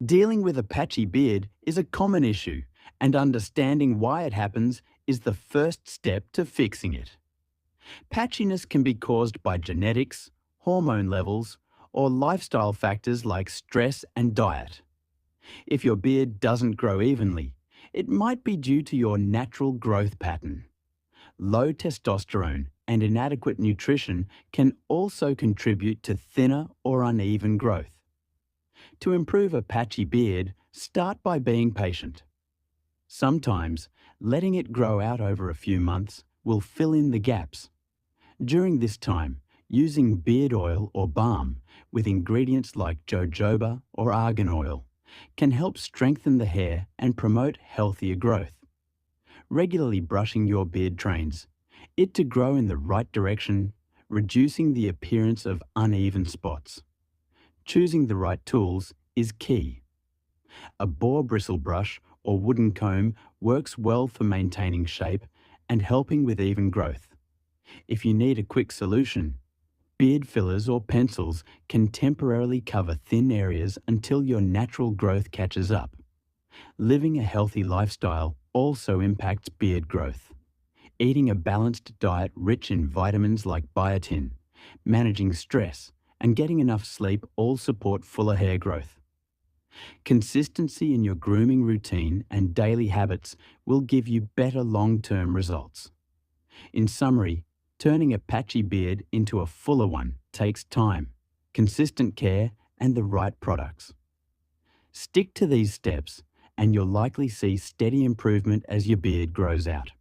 Dealing with a patchy beard is a common issue, and understanding why it happens is the first step to fixing it. Patchiness can be caused by genetics, hormone levels, or lifestyle factors like stress and diet. If your beard doesn't grow evenly, it might be due to your natural growth pattern. Low testosterone and inadequate nutrition can also contribute to thinner or uneven growth. To improve a patchy beard, start by being patient. Sometimes, letting it grow out over a few months will fill in the gaps. During this time, using beard oil or balm with ingredients like jojoba or argan oil can help strengthen the hair and promote healthier growth. Regularly brushing your beard trains it to grow in the right direction, reducing the appearance of uneven spots. Choosing the right tools is key. A boar bristle brush or wooden comb works well for maintaining shape and helping with even growth. If you need a quick solution, beard fillers or pencils can temporarily cover thin areas until your natural growth catches up. Living a healthy lifestyle also impacts beard growth. Eating a balanced diet rich in vitamins like biotin, managing stress, and getting enough sleep all support fuller hair growth. Consistency in your grooming routine and daily habits will give you better long-term results. In summary, turning a patchy beard into a fuller one takes time, consistent care, and the right products. Stick to these steps and you'll likely see steady improvement as your beard grows out.